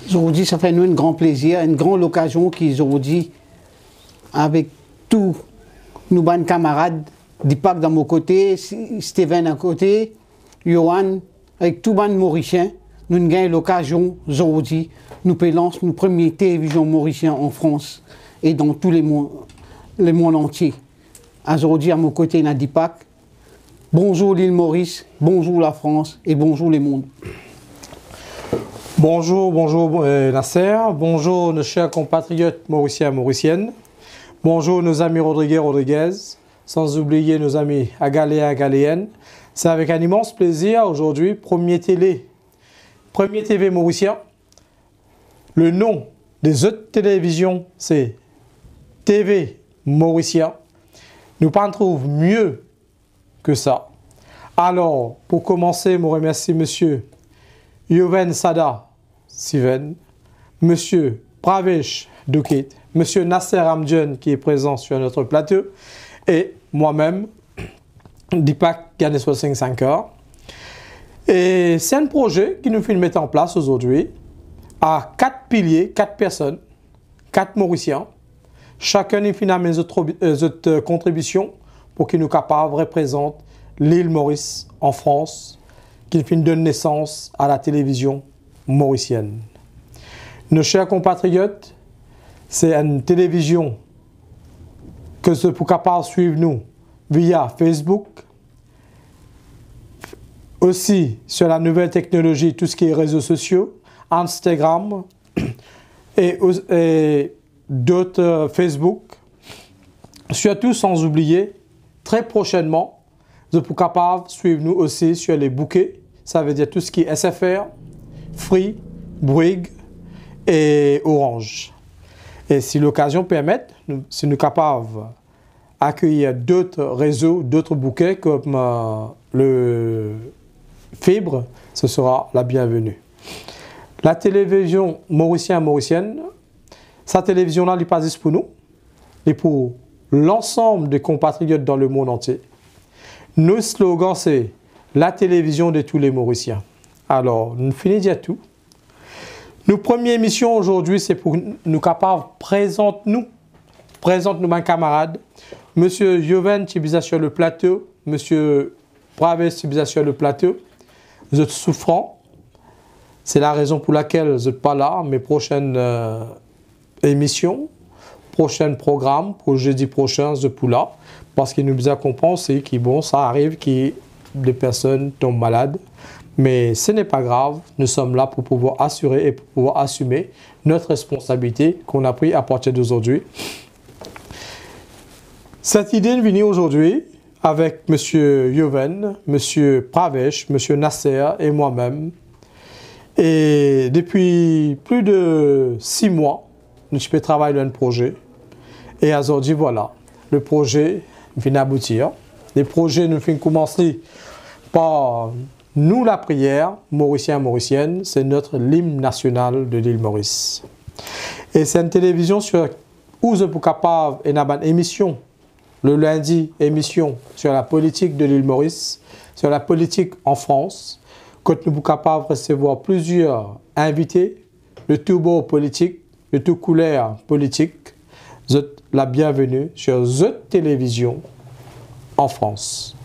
Aujourd'hui, ça fait nous un grand plaisir, une grande occasion qu'aujourd'hui, avec tous nos bonnes camarades, Dipak dans mon côté, Steven à côté, Johan, avec tous les Mauriciens, nous avons l'occasion aujourd'hui, nous lancer nos premières télévisions mauriciennes en France et dans tous les mondes entiers. Aujourd'hui, à mon côté, il y a Dipak. Bonjour l'île Maurice, bonjour la France et bonjour les mondes. Bonjour, bonjour Nasser, bonjour nos chers compatriotes mauriciens et mauriciennes, bonjour nos amis Rodriguez, sans oublier nos amis agaléens et agaléennes. C'est avec un immense plaisir aujourd'hui, premier TV mauricien. Le nom des autres télévisions, c'est TV Mauricien. Nous pas trouve mieux que ça. Alors, pour commencer, je remercie monsieur Yoven Sada Siven, monsieur Pravesh Dukit, monsieur Nasser Amdjan qui est présent sur notre plateau et moi-même, Dipak Ganeswa 5 Et c'est un projet qui nous fait mettre en place aujourd'hui à 4 piliers, 4 personnes, 4 Mauriciens. Chacun y fait mes autres contributions pour qu'il nous capable de représenter l'île Maurice en France, qui donne naissance à la télévision mauricienne. Nos chers compatriotes, c'est une télévision que c'est pour capable suivre nous via Facebook, aussi sur la nouvelle technologie, tout ce qui est réseaux sociaux, Instagram et d'autres Facebook, surtout sans oublier, très prochainement, vous êtes capable de suivre nous aussi sur les bouquets, ça veut dire tout ce qui est SFR, Free, Bouygues et Orange. Et si l'occasion permet, si nous sommes capables d'accueillir d'autres réseaux, d'autres bouquets comme le Fibre, ce sera la bienvenue. La télévision mauricienne, sa télévision-là n'est pas juste pour nous, mais pour l'ensemble des compatriotes dans le monde entier. Notre slogan, c'est la télévision de tous les Mauriciens. Alors, nous finissons déjà tout. Notre première émission aujourd'hui, c'est pour nous capables présente nos camarades. Monsieur Yoven qui est sur le plateau, Monsieur Praves qui est sur le plateau. Vous êtes souffrants. C'est la raison pour laquelle vous n'êtes pas là. Mes prochaines émissions, prochains programmes, pour jeudi prochain, vous êtes là. Parce qu'il nous a compris que bon, ça arrive que des personnes tombent malades. Mais ce n'est pas grave, nous sommes là pour pouvoir assurer et pour pouvoir assumer notre responsabilité qu'on a prise à partir d'aujourd'hui. Cette idée est venue aujourd'hui avec M. Yoven, M. Pravesh, M. Nasser et moi-même. Et depuis plus de 6 mois, nous avons travaillé dans un projet. Et aujourd'hui, voilà, le projet vient d'aboutir. Les projets nous finissent commencer par nous, la prière, Mauriciens et Mauriciennes, c'est notre hymne national de l'île Maurice. Et c'est une télévision sur où je suis capable d'avoir une émission, le lundi, émission sur la politique de l'île Maurice, sur la politique en France, quand nous sommes capables de recevoir plusieurs invités, de tout beau politique, de tout couleur politique, vous êtes la bienvenue sur cette télévision en France.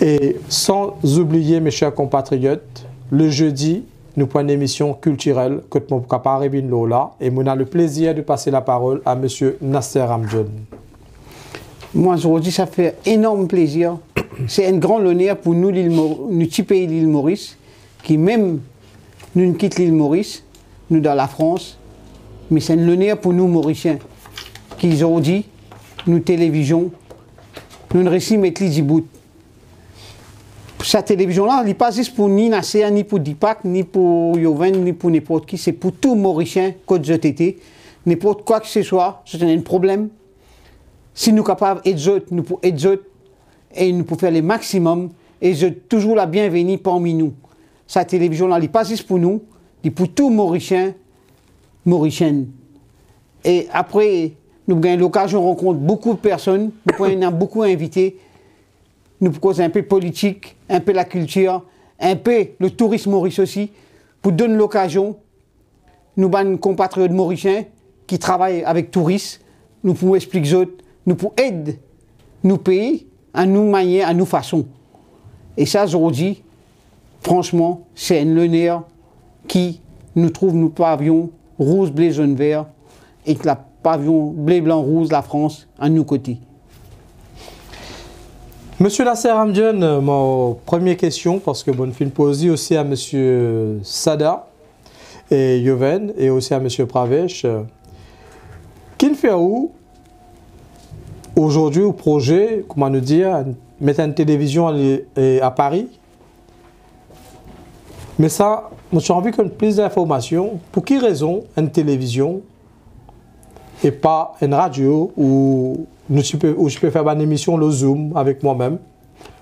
Et sans oublier, mes chers compatriotes, le jeudi, nous prenons une émission culturelle que nous sommes capables d'arriver là. Et nous avons le plaisir de passer la parole à M. Nasser Amdjan. Moi, aujourd'hui, ça fait énorme plaisir. C'est un grand honneur pour nous, nous petit pays l'île Maurice, qui même nous quittons l'île Maurice, nous dans la France, mais c'est un honneur pour nous, Mauriciens, qui aujourd'hui, nous télévision, nous ne réussissons mettre les bout. Cette télévision-là, elle n'est pas juste pour ni Nasser, ni pour Dipak, ni pour Yoven, ni pour n'importe qui. C'est pour tout Mauricien, côte de TT. N'importe quoi que ce soit, c'est un problème. Si nous sommes capables d'aider, nous pouvons aider et nous pouvons faire le maximum. Et je toujours la bienvenue parmi nous. Cette télévision-là, elle n'est pas juste pour nous, elle est pour tout Mauricien, Mauricienne. Et après, nous avons l'occasion de rencontrer beaucoup de personnes, nous avons beaucoup invités. Nous causons un peu politique, un peu la culture, un peu le tourisme maurice aussi, pour donner l'occasion nous avons compatriotes mauriciens qui travaillent avec touristes, nous pouvons expliquer aux autres, nous pouvons aider nos pays à nous manier, à nous façon. Et ça, aujourd'hui, franchement, c'est un honneur qui nous trouve nos pavillons rouge, bleu, jaune, vert et que la pavillon bleu, blanc, rouge, la France, à nos côtés. Monsieur Nasser Hamdian, ma première question, parce que bonne film posée aussi à Monsieur Sada et Yoven et aussi à Monsieur Pravesh. Qu'il fait où aujourd'hui au projet, comment nous dire, mettre une télévision à Paris? Mais ça, j'ai envie qu'on ait plus d'informations. Pour quelle raison une télévision et pas une radio où je peux faire une émission, le Zoom, avec moi-même?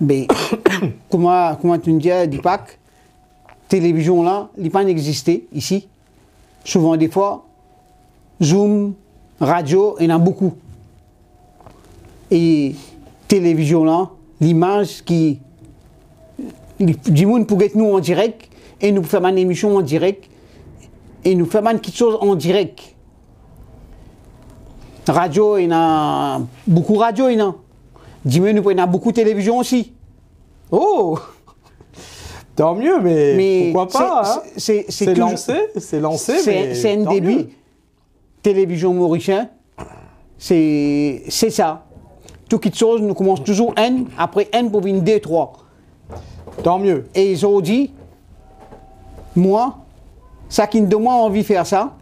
Mais, comment tu me dis, Dipak, télévision là, il n'a pas existé ici. Souvent, des fois, Zoom, radio, il y en a beaucoup. Et télévision là, l'image qui. Du monde pour être nous en direct, et nous faire une émission en direct, et nous faire quelque chose en direct. Radio, il y en a beaucoup de radio, il y en a. Dis-moi, nous avons beaucoup de télévision aussi. Oh! Tant mieux, mais pourquoi pas? C'est lancé, c'est un début. Télévision mauricien, c'est ça. Toutes choses, nous commençons toujours N, après N pour venir D, 3. Tant mieux. Et ils ont dit, moi, ça qui me donne envie de faire ça.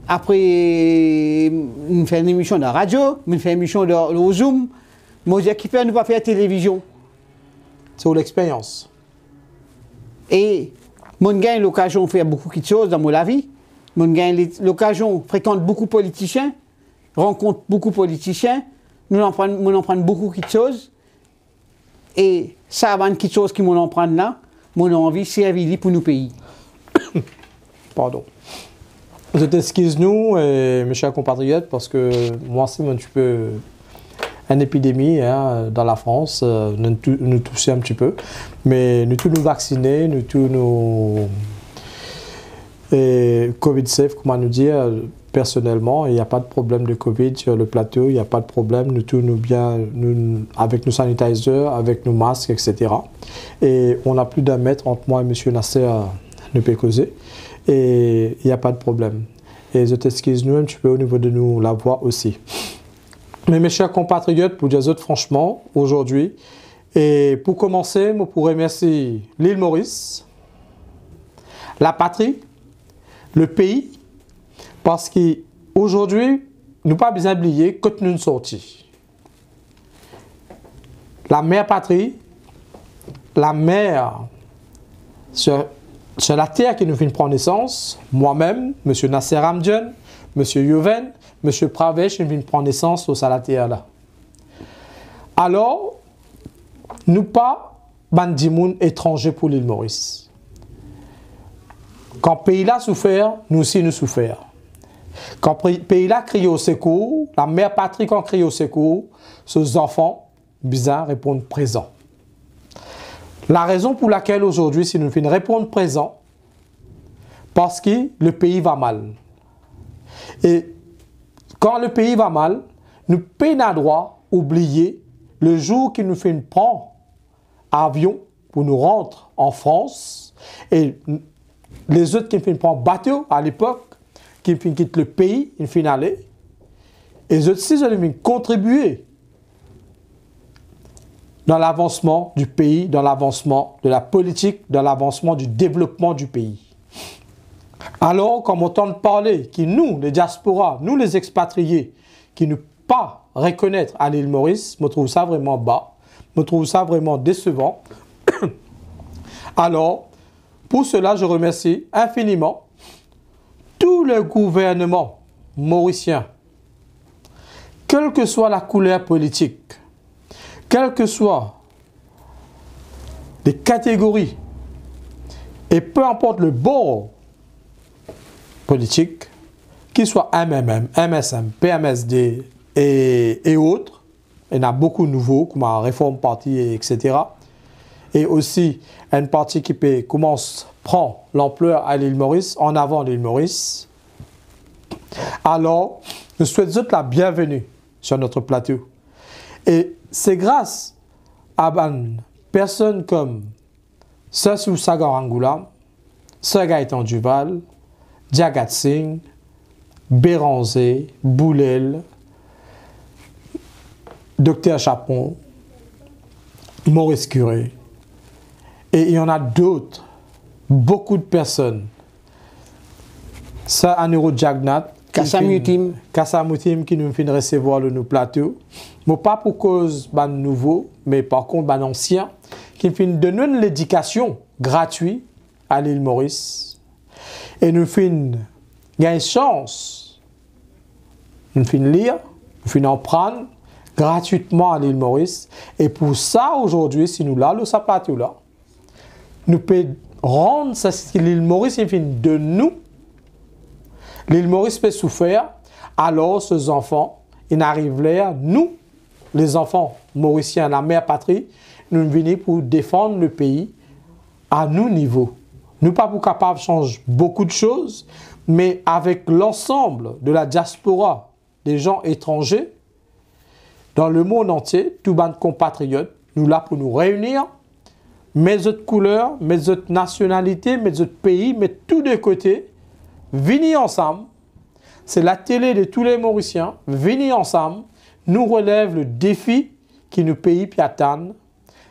Après, on fait une émission de radio, on fait une émission de Zoom. Moi, j'ai kiffé, nous va faire télévision. C'est l'expérience. Et mon gars a l'occasion de faire beaucoup de choses dans ma vie. Mon gars a l'occasion de fréquenter beaucoup de politiciens, rencontre beaucoup de politiciens. Nous en prenons beaucoup de choses. Et ça va quelque chose qui m'en en prend là. Mon envie, c'est servir pour nos pays. Pardon. Je t'excuse nous, mes chers compatriotes, parce que moi, c'est un petit peu une épidémie dans la France, nous toucher un petit peu. Mais nous tous nous vacciner, nous tous nous Covid safe, comment nous dire, personnellement, il n'y a pas de problème de Covid sur le plateau, il n'y a pas de problème, nous tous nous bien, avec nos sanitizers, avec nos masques, etc. Et on a plus d'un mètre entre moi et M. Nasser ne peut causer. Et il n'y a pas de problème. Et je t'excuse nous un petit peu au niveau de nous la voix aussi. Mais mes chers compatriotes, pour dire autres franchement, aujourd'hui, et pour commencer, je pourrais remercier l'île Maurice, la patrie, le pays, parce qu'aujourd'hui, nous pas besoin d'oublier que nous sommes sortis. La mère patrie, la mère sur la terre qui nous fait prendre naissance, moi-même, M. Nasser Hamdian, M. Yoven, M. Pravesh, nous vient prendre naissance sur la terre là. Alors, nous pas bandimoun étrangers pour l'île Maurice. Quand le pays là souffert, nous aussi nous souffert. Quand le pays là crie au secours, la mère patrie quand crie au secours, ses enfants, bizarre, répondent présent. La raison pour laquelle aujourd'hui, si nous finissons répondre présent, parce que le pays va mal. Et quand le pays va mal, nous peinons droit oublier le jour qu'il nous fait prendre avion pour nous rendre en France et les autres qui nous prendre bateau à l'époque, qui nous quittent le pays, ils finissent aller. Et les autres, si ils ont contribué dans l'avancement du pays, dans l'avancement de la politique, dans l'avancement du développement du pays. Alors, comme on entend parler, qui nous, les diasporas, nous les expatriés, qui ne pas reconnaître à l'île Maurice, je trouve ça vraiment bas, je trouve ça vraiment décevant. Alors, pour cela, je remercie infiniment tout le gouvernement mauricien, quelle que soit la couleur politique, quelles que soient les catégories, et peu importe le bord politique, qu'il soit MMM, MSM, PMSD et autres, il y en a beaucoup de nouveaux, comme la Réforme Parti, etc. Et aussi, une partie qui commence, prend l'ampleur à l'île Maurice, en avant l'île Maurice, Alors, nous souhaitons la bienvenue sur notre plateau. Et c'est grâce à une personne comme Sœur Sagar Angoula, Sœur Gaëtan Duval, Diagat Singh, Béranger, Boulel, Docteur Chapon, Maurice Curé. Et il y en a d'autres, beaucoup de personnes. Sœur Anuro Jagnat, Kassamoutim qui nous fait recevoir le plateau. Mais pas pour cause de nouveau, mais par contre de ancien, qui nous donne l'éducation gratuite à l'île Maurice. Et nous fait une chance, nous fait lire, nous fait en prendre gratuitement à l'île Maurice. Et pour ça, aujourd'hui, si nous l'avons ce plateau-là, nous pouvons rendre l'île Maurice de nous. L'île Maurice peut souffrir, alors ces enfants, ils arrivent là, nous, les enfants mauriciens, la mère patrie, nous venons pour défendre le pays à nos niveaux. Nous pas pour capables de changer beaucoup de choses, mais avec l'ensemble de la diaspora des gens étrangers, dans le monde entier, tous les compatriotes, nous là pour nous réunir, mes autres couleurs, mes autres nationalités, mes autres pays, mais tous de côté, venir ensemble, c'est la télé de tous les Mauriciens, venir ensemble, nous relève le défi qui nous pays piatane.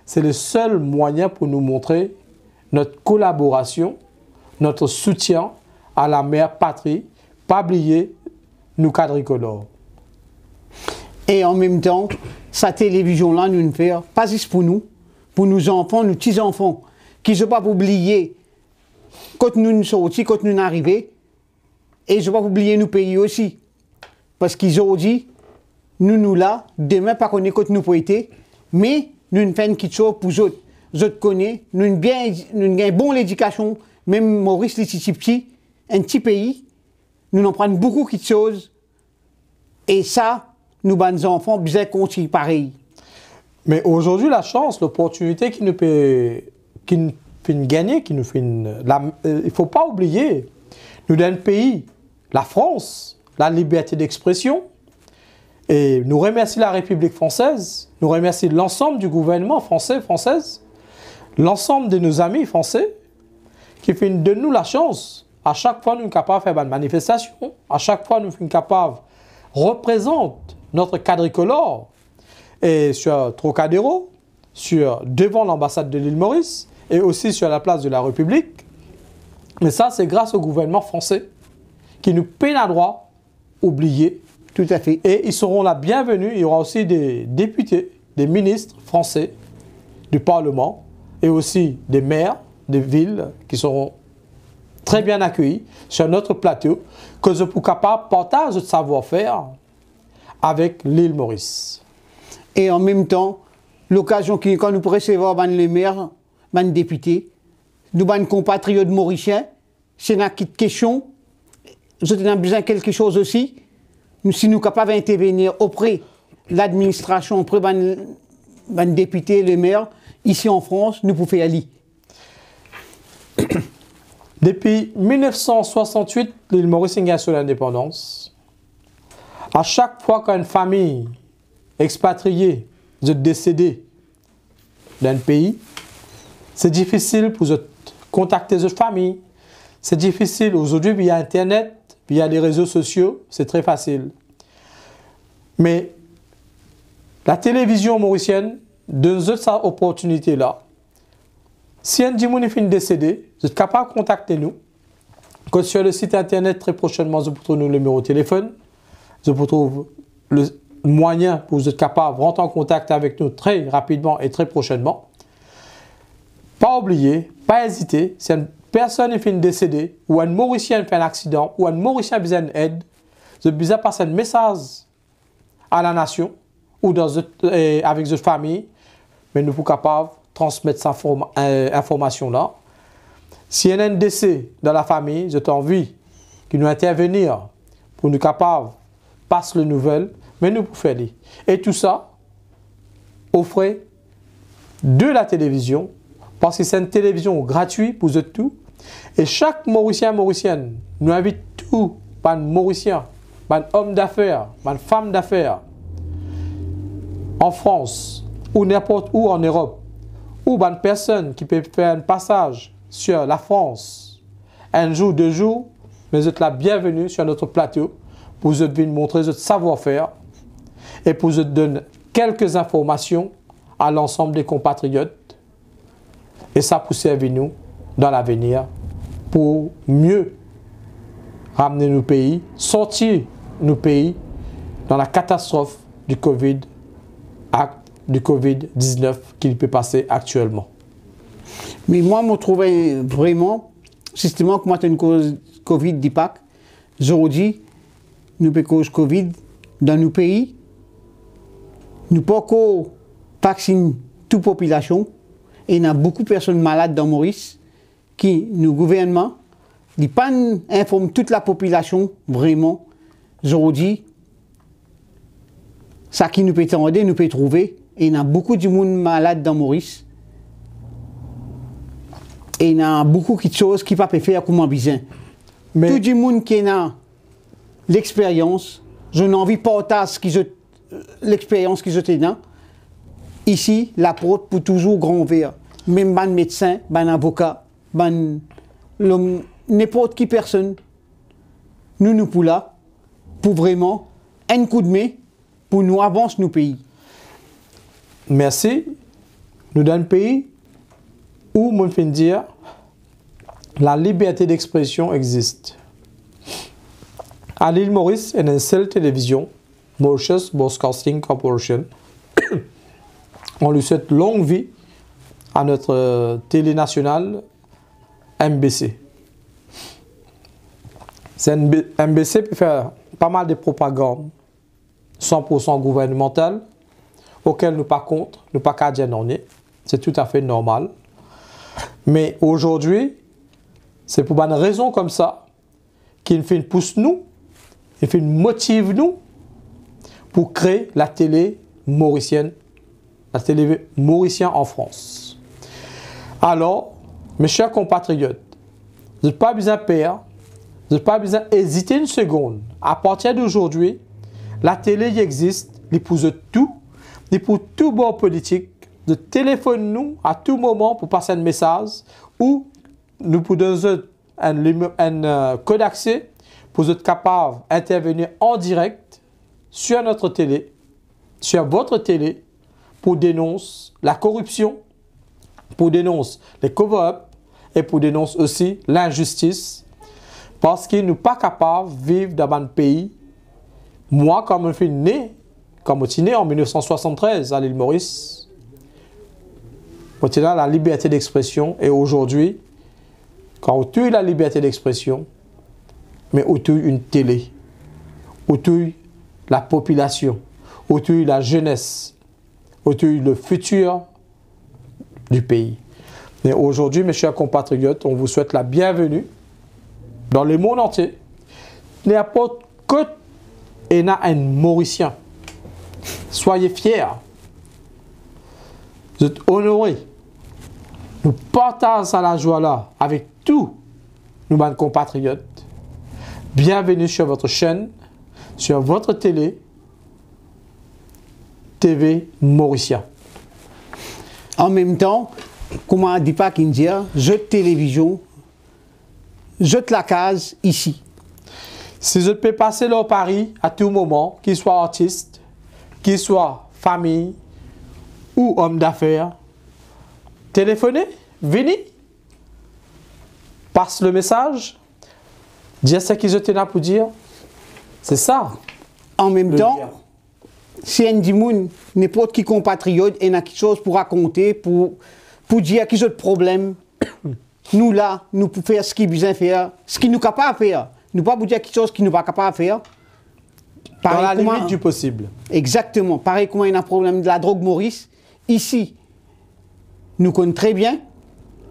C'est le seul moyen pour nous montrer notre collaboration, notre soutien à la mère patrie, pas oublier nous quadricolores. Et en même temps, sa télévision-là, nous ne fait pas juste pour nos enfants, nos petits-enfants, qui ne sont pas oublier quand nous sommes sortis, quand nous sommes arrivés, et ils ne sont pas oublier nos pays aussi. Parce qu'ils ont dit, nous là, demain, pas connaître quand nous pouvons être, mais nous ne faisons quelque chose pour eux autres. Eux autres connaissent, nous avons bonne l'éducation, même Maurice, les petits, un petit pays, nous en prenons beaucoup de choses, et ça, nous, les enfants, bien continuer pareil. Mais aujourd'hui, la chance, l'opportunité qui nous fait gagner, il ne faut pas oublier, nous dans un pays, la France, la liberté d'expression, et nous remercions la République française, nous remercions l'ensemble du gouvernement française, l'ensemble de nos amis français, qui font de nous la chance. À chaque fois, nous sommes capables de faire une manifestation, à chaque fois, nous sommes capables de représenter notre quadricolore, et sur Trocadéro, devant l'ambassade de l'île Maurice, et aussi sur la place de la République. Mais ça, c'est grâce au gouvernement français, qui nous paie la droit oublier. Tout à fait. Et ils seront la bienvenue. Il y aura aussi des députés, des ministres français du Parlement, et aussi des maires des villes qui seront très bien accueillis sur notre plateau, que je suis capable de partager de savoir-faire avec l'île Maurice. Et en même temps, l'occasion quand nous recevoir les maires, les députés, nous, les compatriotes mauriciens, c'est une question, nous avons besoin de quelque chose aussi, si nous sommes capables d'intervenir auprès de l'administration, auprès des députés, les maires, ici en France, nous pouvons aller. Depuis 1968, l'île Maurice a son indépendance. À chaque fois qu'une famille expatriée est décédée d'un pays, c'est difficile pour contacter cette famille. C'est difficile aujourd'hui via Internet, via les réseaux sociaux, c'est très facile. Mais la télévision mauricienne donne cette opportunité-là. Si un Dimoun est décédé, vous êtes capable de contacter nous. Que sur le site Internet, très prochainement, vous pouvez nous le numéro de téléphone. Vous pouvez le moyen pour vous être capable de rentrer en contact avec nous très rapidement et très prochainement. Pas oublier, pas hésiter, si une personne est décédée, ou un Mauricien fait un accident, ou un Mauricien a besoin d'aide, vous avez besoin de passer un message à la nation, ou avec votre famille, mais nous sommes capables de transmettre cette information-là. S'il y a un décès dans la famille, j'ai envie qu'il nous intervenir pour nous capables de passer les nouvelles, mais nous pouvons faire. Et tout ça, aux frais de la télévision, parce que c'est une télévision gratuite pour vous tout. Et chaque Mauricien, Mauricienne, nous invite tous les Mauriciens un homme d'affaires, une femme d'affaires, en France, ou n'importe où en Europe, ou une personne qui peut faire un passage sur la France, un jour, 2 jours, mais vous êtes la bienvenue sur notre plateau pour vous venir montrer votre savoir-faire et pour vous donner quelques informations à l'ensemble des compatriotes. Et ça pour servir nous dans l'avenir pour mieux ramener nos pays, sortir nos pays dans la catastrophe du Covid-19 qu'il peut passer actuellement. Mais moi, je trouvais vraiment, justement, que moi, une cause Covid d'impact. Aujourd'hui, nous avons cause Covid dans nos pays. Nous pas qu'au vacciner toute population. Et il y a beaucoup de personnes malades dans Maurice qui, nous, gouvernement, ne pas informer toute la population vraiment. Aujourd'hui, ça qui nous peut aider, nous peut trouver. Et il y a beaucoup de monde malade dans Maurice. Et il y a beaucoup de choses qui ne peuvent pas faire comme un besoin. Mais tout le monde qui a l'expérience, je n'ai envie de partager l'expérience qu'ils ont dans. Ici, l'apôtre pour toujours grand verre. Même un médecin, un avocat, n'importe qui personne, nous pour là, pour vraiment un coup de main pour nous avancer nos pays. Merci. Nous dans un pays où, mon fin dire, la liberté d'expression existe. À l'île Maurice, il y a une seule télévision, Mauritius Broadcasting Corporation. On lui souhaite longue vie à notre télé nationale MBC. MBC peut faire pas mal de propagande 100% gouvernementale, auquel nous pas contre, nous pas qu'à dire non. C'est tout à fait normal. Mais aujourd'hui, c'est pour une raison comme ça qu'il fait une pousse nous, il fait une motive nous pour créer la télé mauricienne, la télé mauricienne en France. Alors, mes chers compatriotes, vous n'avez pas besoin de peur, vous n'avez pas besoin d'hésiter une seconde. À partir d'aujourd'hui, la télé y existe, il pour tout, il pour tout bord politique, de téléphone nous à tout moment pour passer un message ou nous pour donner un code d'accès pour être capable d'intervenir en direct sur notre télé, sur votre télé, pour dénoncer la corruption, pour dénoncer les cover-up et pour dénoncer aussi l'injustice parce qu'ils ne sont pas capables de vivre dans un pays. Moi, comme je suis né, comme je suis né en 1973 à l'île Maurice, là la liberté d'expression et aujourd'hui, quand on tue la liberté d'expression, mais on tue une télé, on tue la population, on tue la jeunesse, on tue le futur du pays. Mais aujourd'hui, mes chers compatriotes, on vous souhaite la bienvenue dans le monde entier. N'importe que et n'a un Mauricien. Soyez fiers. Vous êtes honorés. Nous partageons à la joie là avec tous nos compatriotes. Bienvenue sur votre chaîne, sur votre télé, TV Mauricien. En même temps, comme on dit pas qu'India, jette télévision, jette la case ici. Si je peux passer leur pari à tout moment, qu'ils soient artistes, qu'ils soient famille ou hommes d'affaires, téléphonez, venez, passe le message, dire ce qu'ils étaient là pour dire. C'est ça. En même temps, si un dimoun, n'importe qui compatriote, et a quelque chose pour raconter, pour dire qu'ils ont de problèmes, nous là, nous pouvons faire ce qu'ils besoin faire, ce qu'ils nous capables de faire. Nous ne pouvons pas vous dire quelque chose qu'ils ne sont pas capables de faire. Dans la limite du possible. Exactement. Pareil comme il y a un problème de la drogue Maurice, ici, nous connaissons très bien,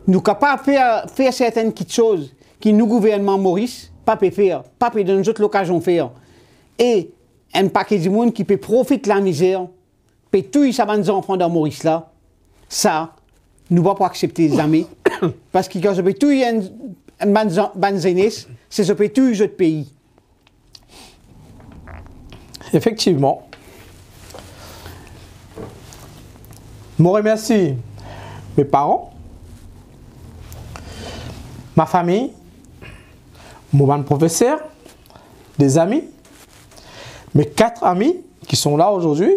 nous sommes capables de faire certaines petites choses que nous, gouvernement Maurice, pas peut faire, pas peut donner d'autres l'occasion de faire. Et un paquet de monde qui peut profiter de la misère, peut tout ça les enfants dans Maurice là, ça, nous ne pouvons pas accepter jamais. Parce que quand je peux tout un jeunesse, c'est ce peut tout autre pays. effectivement, je remercie mes parents, ma famille, mon professeur, des amis, mes 4 amis qui sont là aujourd'hui,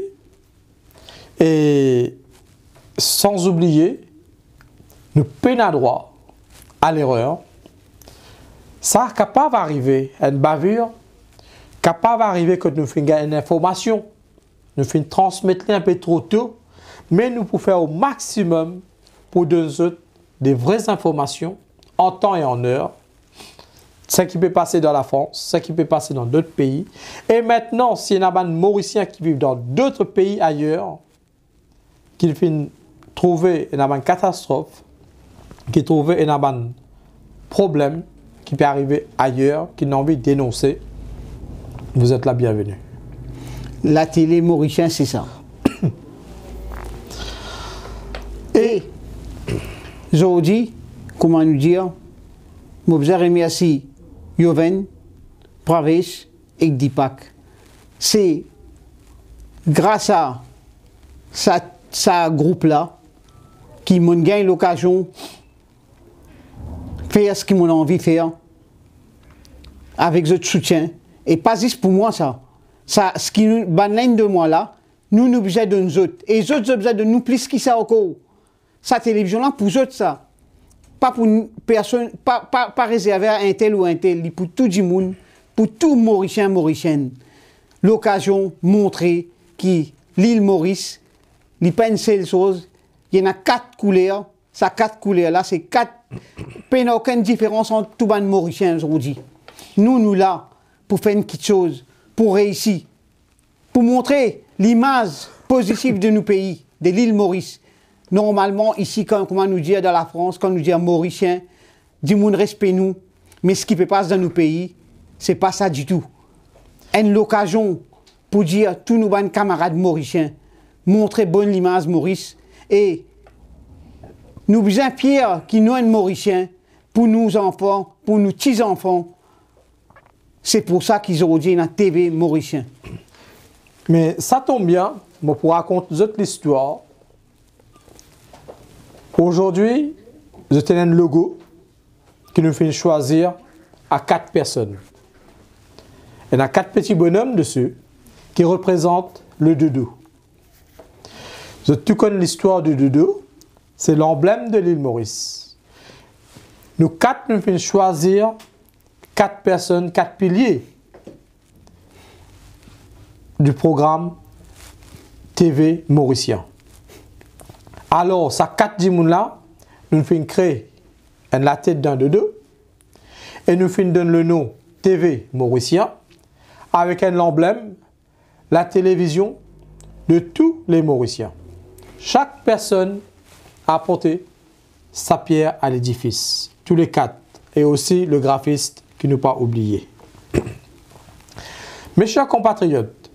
et sans oublier, nous peinons droit à l'erreur. Ça est capable d'arriver à une bavure, capable d'arriver que nous faisons une information, nous faisons transmettre un peu trop tôt, mais nous pouvons faire au maximum pour donner des vraies informations en temps et en heure. Ce qui peut passer dans la France, ce qui peut passer dans d'autres pays. Et maintenant, s'il y a des Mauriciens qui vivent dans d'autres pays ailleurs, qui finissent trouver une catastrophe, qui trouvent un problème qui peut arriver ailleurs, qui n'ont envie de dénoncer, vous êtes la bienvenue. La télé mauricienne, c'est ça. Et, aujourd'hui, comment nous dire, je vous remercie Yoven, Pravesh et Dipak. C'est grâce à ce groupe-là qui m'ont gagné l'occasion de faire ce qu'ils m'ont envie de faire avec votre soutien. Et pas juste pour moi ça. Ce qui nous banane de moi là, nous nous besoin de nous autres. Et les autres ont besoin de nous plus qui ça encore. Sa télévision là pour eux autres ça. Pas pour une personne, pas réservé à un tel ou un tel, pour tout le monde, pour tout Mauricien, Mauricienne. L'occasion montrer que l'île Maurice, il pas une seule chose, il y en a 4 couleurs, ces 4 couleurs là, c'est 4, il n'y a aucune différence entre tout le monde Mauricien aujourd'hui. Nous là, pour faire une petite chose, pour réussir, pour montrer l'image positive de nos pays, de l'île Maurice. Normalement, ici, quand on nous dit dans la France, quand on nous dit Mauricien, du monde respecte nous, mais ce qui peut passer dans nos pays, c'est pas ça du tout. Une occasion pour dire tous nos bonnes camarades mauriciens, montrer bonne l'image Maurice, et nous sommes fiers qu'ils nous sont mauriciens, pour nos enfants, pour nos petits-enfants. C'est pour ça qu'ils ont dit la TV mauricien. Mais ça tombe bien, moi pour raconter l'histoire. Aujourd'hui, je tiens un logo qui nous fait choisir à 4 personnes. Il y a 4 petits bonhommes dessus qui représentent le dodo. Tu connais l'histoire du dodo, c'est l'emblème de l'île Maurice. Nous 4 nous fait choisir 4 personnes, 4 piliers du programme TV mauricien. Alors, ça 4 dimoun-là, nous faisons créer la tête d'un dodo et nous faisons donner le nom TV mauricien avec l'emblème, la télévision de tous les Mauriciens. Chaque personne a apporté sa pierre à l'édifice, tous les 4, et aussi le graphiste qui ne pas oublié. Mes chers compatriotes,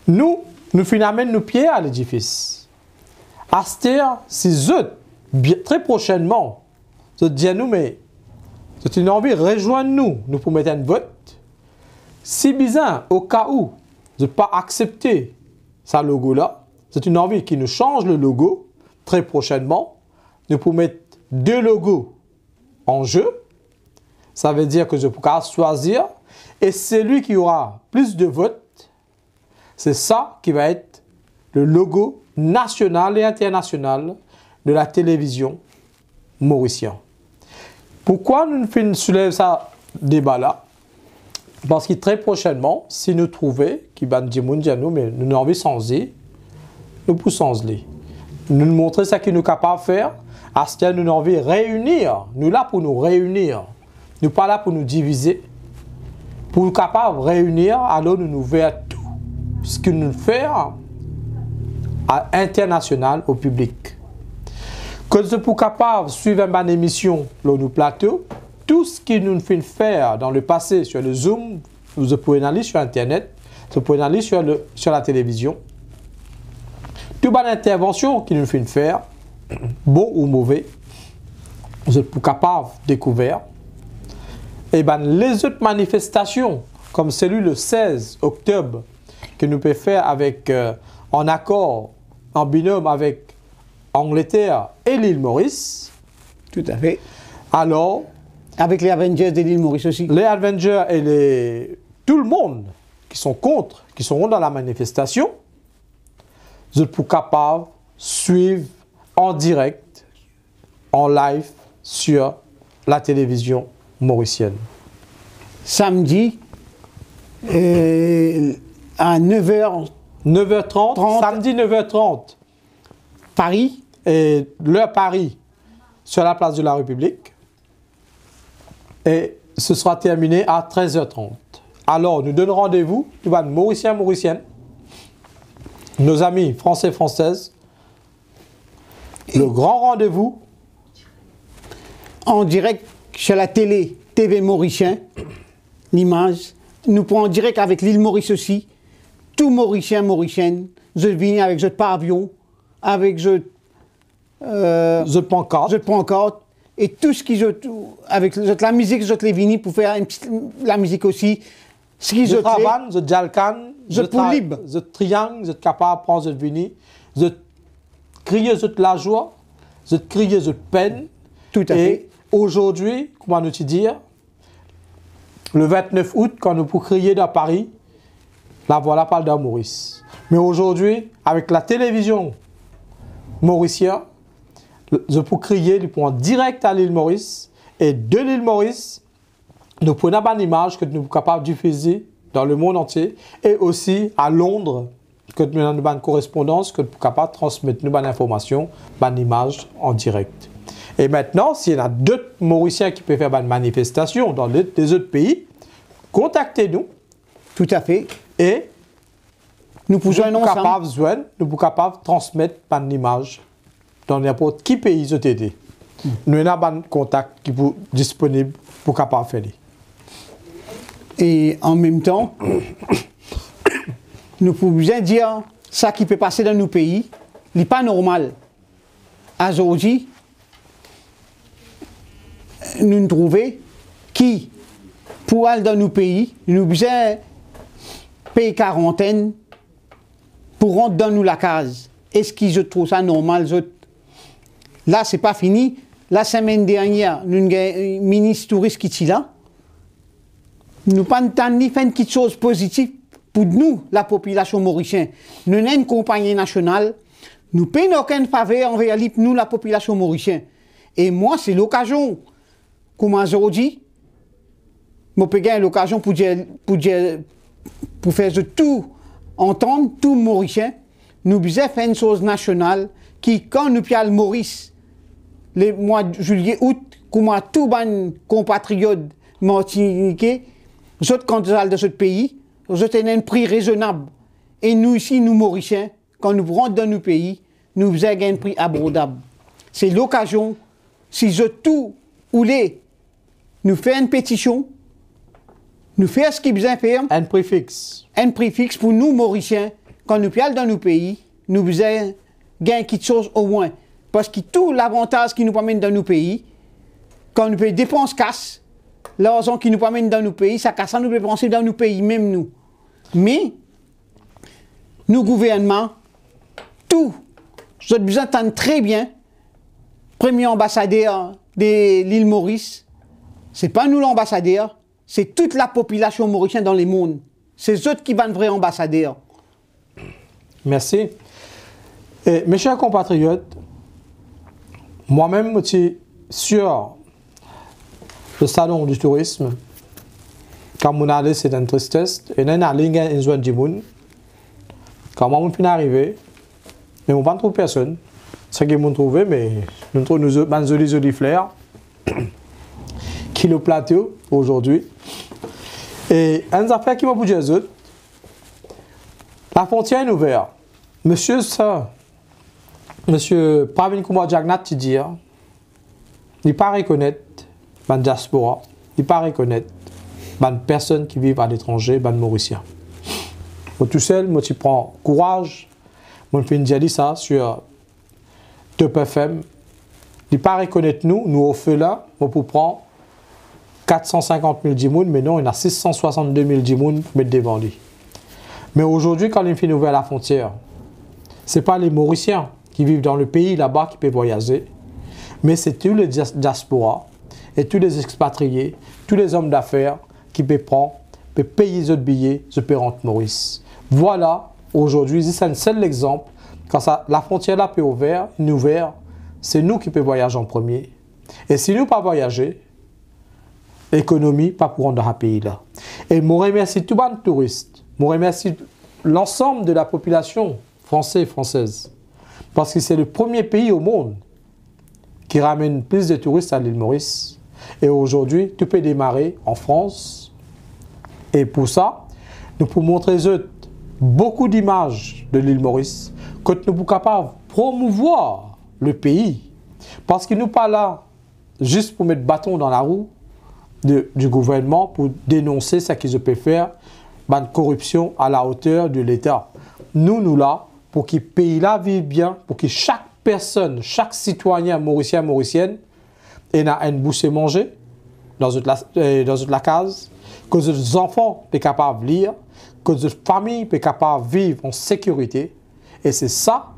nous finalement nos pierres à l'édifice. Astir, si très prochainement, je dis à nous, mais c'est une envie, rejoignez-nous, nous pouvons mettre un vote. Si bizarre, au cas où, je ne pas accepter ce logo-là, c'est une envie qui nous change le logo, très prochainement, nous pouvons mettre 2 logos en jeu. Ça veut dire que je pourrai choisir, et celui qui aura plus de votes, c'est ça qui va être le logo national et international de la télévision mauricienne. Pourquoi nous soulevons ce débat-là? Parce que très prochainement, si nous trouvons qu'il y a des gens mais nous avons envie de changer, nous pouvons changer. Nous montrer ce que nous sommes capables de faire, à ce que nous avons envie de réunir. Nous sommes là pour nous réunir. Nous ne sommes pas là pour nous diviser. Pour nous capables de réunir, alors nous verrons tout ce que nous faisons à international au public. Que nous sommes capables de suivre une émission dans nos plateaux, tout ce que nous faisons faire dans le passé sur le Zoom, vous pouvez aller sur Internet, vous pouvez aller sur la télévision. Toute bonne intervention que nous faisons faire, bon ou mauvais, vous êtes capables de découvrir. Et ben les autres manifestations comme celui le 16 octobre, que nous pouvons faire avec, en accord, en binôme avec Angleterre et l'île Maurice. Tout à fait. Alors, avec les Avengers de l'île Maurice aussi. Les Avengers et tout le monde qui sont contre, qui seront dans la manifestation, vous êtes capables de suivre en direct, en live, sur la télévision mauricienne. Samedi, à 9h. 9h30, samedi 9h30. Paris. Et l'heure Paris, sur la place de la République. Et ce sera terminé à 13h30. Alors, nous donnons rendez-vous, nous sommes Mauriciens, Mauriciennes, nos amis français, françaises. Le grand rendez-vous. En direct chez la télé, TV Mauricien, l'image. Nous prenons en direct avec l'île Maurice aussi. Tout Mauricien, Mauricienne. Je viens avec ce pavillon, avec ce pancarte. Et tout ce qui avec la musique, je les vini pour faire la musique aussi. Ce qui je travaille, je jalcan, je libre. Je triangle, je capable de prendre ce vini. Je crie la joie, je crie de peine. Tout à fait. Aujourd'hui, comment nous te dire, le 29 août, quand nous pouvons crier dans Paris, la voilà parle d'un Maurice. Mais aujourd'hui, avec la télévision mauricienne, je peux crier du point direct à l'île Maurice. Et de l'île Maurice, nous prenons une image que nous sommes capables de diffuser dans le monde entier. Et aussi à Londres, que nous avons une correspondance, que nous sommes capables de transmettre une information, une image en direct. Et maintenant, s'il y en a d'autres Mauriciens qui peuvent faire une manifestation dans les autres pays, contactez-nous. Tout à fait. Et nous sommes capables de transmettre une image dans n'importe quel pays de TD. Nous avons un contact qui est disponible pour capable faire. Et en même temps, nous pouvons bien dire ça qui peut passer dans nos pays, ce n'est pas normal. Aujourd'hui, nous nous trouvons qui, pour aller dans nos pays, nous besoin payer quarantaine pour rentrer dans nous la case. Est-ce que je trouve ça normal? Là, ce n'est pas fini. La semaine dernière, nous avons un ministre touriste qui est là. Nous n'avons pas fait quelque chose de positif pour nous, la population mauricienne. Nous avons une compagnie nationale. Nous ne payons aucune faveur envers nous, la population mauricienne. Et moi, c'est l'occasion, comme aujourd'hui, je peux gagner l'occasion pour faire tout entendre, tout Mauricien. Nous devons faire une chose nationale qui, quand nous payons le Maurice, les mois de juillet, août, comme tous les compatriotes martiniquais, les autres candidats de ce pays, nous avons un prix raisonnable. Et nous ici, nous Mauriciens, quand nous rentrons dans nos pays, nous avons un prix abordable. C'est l'occasion, si je tout voulais, nous faire une pétition, nous faire ce qu'il besoin faire. Un prix fixe. Un prix fixe pour nous, Mauriciens, quand nous payons dans nos pays, nous besoin gagner quelque chose au moins. Parce que tout l'avantage qui nous promène dans nos pays, quand nous payons dépenses casse, l'argent qui nous promène dans nos pays, ça casse, nous dépenser dans nos pays, même nous. Mais, nos gouvernements, tout, vous avez besoin d'entendre très bien, premier ambassadeur de l'île Maurice, ce n'est pas nous l'ambassadeur, c'est toute la population mauricienne dans le monde. C'est eux qui vont être vrais ambassadeurs. Merci. Et, mes chers compatriotes, moi-même, je suis sur le salon du tourisme. Quand on allait, c'est une tristesse. Et on a allé une zone de monde. Quand on est arrivé, mais on ne pas trouver personne. C'est ce qu'ils m'ont trouvé, mais nous trouvons une jolie fleur qui est le plateau aujourd'hui. Et une affaire qui m'a dit aux autres, la frontière est ouverte. Monsieur Pravin Kumar Jagnat, tu dis, il ne pas reconnaître la diaspora, il ne pas reconnaître les personnes qui vivent à l'étranger, les Mauriciens. Moi, tout seul, moi, tu prends courage, moi, je fais une ça sur Top FM. Il ne pas reconnaître nous au feu là, moi, pour prendre 450 000 djimoun, mais non, il y a 662 000 djimoun qui mettent devant lui. Mais aujourd'hui, quand il finit ouvrir la frontière, ce n'est pas les Mauriciens qui vivent dans le pays là-bas qui peuvent voyager, mais c'est tous les diasporas et tous les expatriés, tous les hommes d'affaires qui peuvent prendre, peuvent payer les billets, se payer entre Maurice. Voilà, aujourd'hui, c'est un seul exemple. Quand la frontière là peut ouvrir, c'est nous qui pouvons voyager en premier. Et si nous ne pas voyager, l'économie pas pour rendre dans un pays là. Et je remercie tous les touristes, je remercie l'ensemble de la population française et française. Parce que c'est le premier pays au monde qui ramène plus de touristes à l'île Maurice. Et aujourd'hui, tout peut démarrer en France. Et pour ça, nous pouvons montrer beaucoup d'images de l'île Maurice, que nous sommes capables de promouvoir le pays. Parce qu'il nous pas là juste pour mettre bâton dans la roue du gouvernement, pour dénoncer ce qu'ils peuvent faire, la corruption à la hauteur de l'État. Nous là, pour que le pays là vive bien, pour que chaque personne, chaque citoyen mauricien, mauricienne, ait une bouche à manger dans la case, que les enfants soient capables de lire, que les familles soient capables de vivre en sécurité. Et c'est ça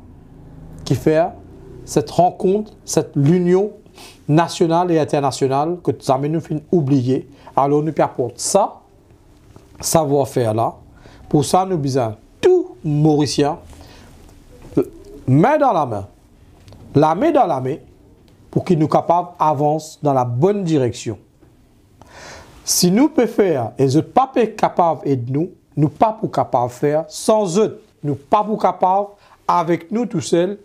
qui fait cette rencontre, l'union nationale et internationale que nous finissons oublier. Alors nous apportons ça, savoir-faire là. Pour ça, nous besoin tout Mauricien, main dans la main dans la main, pour qu'ils nous capables d'avancer dans la bonne direction. Si nous pouvons faire, et eux pas capables d'aider nous pas pour capables de faire, sans eux, nous pas pour capables, avec nous tout seuls,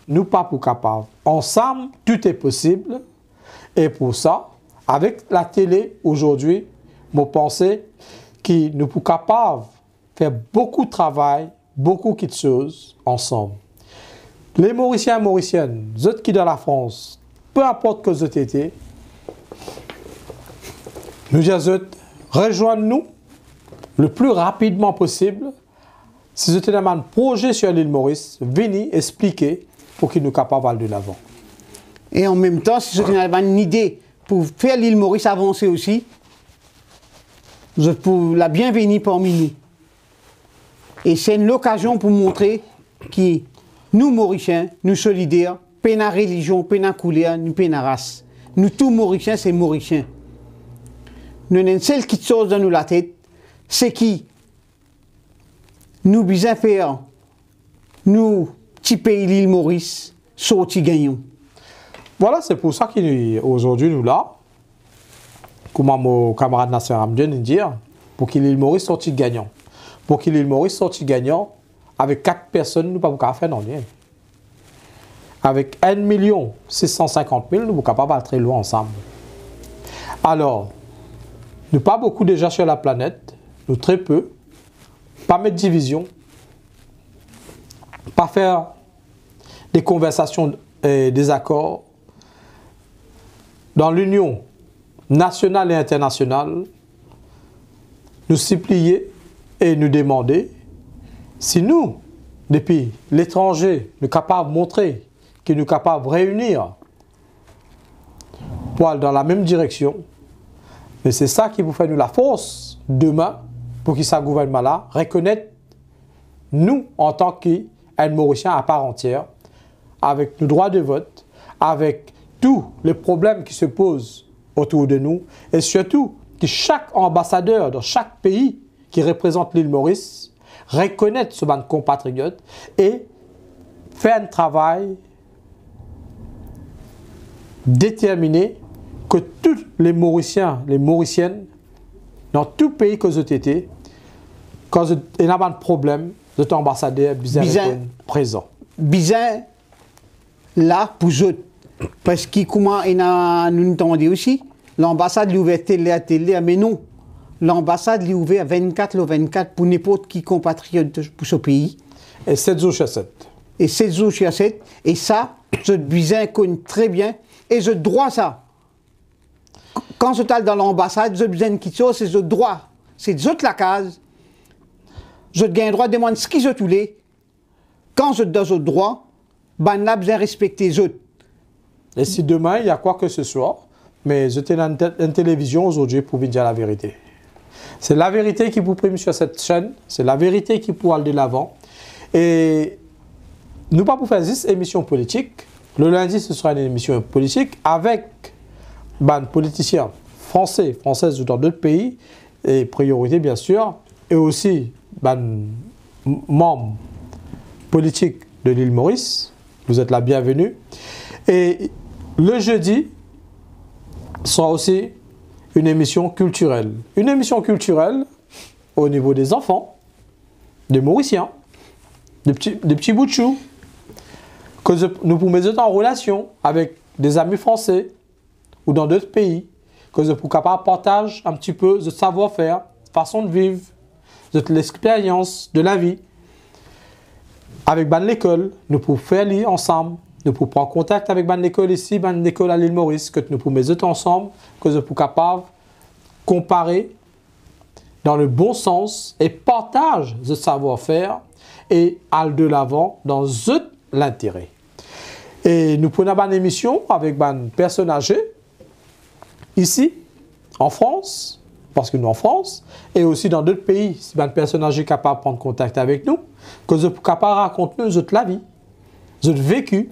nous pas pour capables. Ensemble, tout est possible. Et pour ça, avec la télé aujourd'hui, je pense que nous sommes capables de faire beaucoup de travail, beaucoup de choses ensemble. Les Mauriciens et Mauriciennes, ceux qui sont dans la France, peu importe que vous étiez, nous disons, rejoignez-nous le plus rapidement possible. Si vous êtes dans un projet sur l'île Maurice, venez expliquer pour qu'il nous capables d'aller de l'avant. Et en même temps, si vous avez une idée pour faire l'île Maurice avancer aussi, vous êtes pour la bienvenue parmi nous. Et c'est une occasion pour montrer que nous, Mauriciens, nous solidaires, pas de religion, pas de couleur, nous pas de race. Nous tous Mauriciens, c'est Mauriciens. Nous avons une seule petite chose dans nous la tête, c'est qui nous besoin faire, nous, petit pays l'île Maurice, sorti gagnant. Voilà, c'est pour ça qu'aujourd'hui nous là, comme mon camarade Nasser Hamdien dit, pour qu'il l'île Maurice sorti gagnant. Pour qu'il l'île Maurice sorti gagnant, avec 4 personnes, nous ne pouvons pas faire non rien. Avec 1 650 000, nous sommes capables d'aller très loin ensemble. Alors, nous pas beaucoup déjà sur la planète, nous très peu, pas mettre division, pas faire des conversations et des accords dans l'union nationale et internationale, nous supplier et nous demander si nous, depuis l'étranger, nous sommes capables de montrer que nous sommes capables de réunir pour aller dans la même direction. Mais c'est ça qui vous fait nous la force demain pour que ce gouvernement-là reconnaisse nous en tant qu'un Mauricien à part entière, avec nos droits de vote, avec tous les problèmes qui se posent autour de nous, et surtout que chaque ambassadeur dans chaque pays qui représente l'île Maurice reconnaisse ce bande compatriote et fait un travail déterminé que tous les Mauriciens, les Mauriciennes, dans tout pays que vous êtes, quand il y a un problème, vous êtes ambassadeur, bien présent. Bien là pour eux. Parce que comment nous entendons aussi, l'ambassade est ouverte à télé, mais non. L'ambassade est ouverte 24/24 pour n'importe qui compatriote pour ce pays. Et 7 jours sur 7. Et 7 jours sur 7. Et ça, je bien connais très bien. Et je droit ça. Quand je suis dans l'ambassade, je besoin de quelque chose, c'est je droit. C'est de la case. Je gagne le droit de demander ce qu'ils ont tous les. Quand je donne le droit, ben là, besoin de respecter les autres. Et si demain, il y a quoi que ce soit, mais j'étais dans une télévision aujourd'hui pour vous dire la vérité. C'est la vérité qui vous prime sur cette chaîne, c'est la vérité qui pourra aller de l'avant. Et nous pas pour faire juste émission politique. Le lundi, ce sera une émission politique avec des politiciens français, françaises ou dans d'autres pays, et priorité bien sûr, et aussi membres politiques de l'île Maurice. Vous êtes la bienvenue. Et le jeudi sera aussi une émission culturelle. Une émission culturelle au niveau des enfants, des Mauriciens, des petits bouts de chou, que nous pouvons mettre en relation avec des amis français ou dans d'autres pays, que nous pouvons capable partager un petit peu de savoir-faire, façon de vivre, de l'expérience de la vie. Avec l'école, nous pouvons faire lire ensemble, nous pouvons prendre contact avec l'école ici, l'école à l'île Maurice, que nous pouvons mettre ensemble, que nous pouvons capable comparer dans le bon sens et partage de savoir-faire et aller de l'avant dans l'intérêt. Et nous prenons une émission avec une personne âgée ici, en France, parce que nous en France, et aussi dans d'autres pays, si une personne âgée est capable de prendre contact avec nous, que nous sommes capables de raconter nous la vie, notre vécu,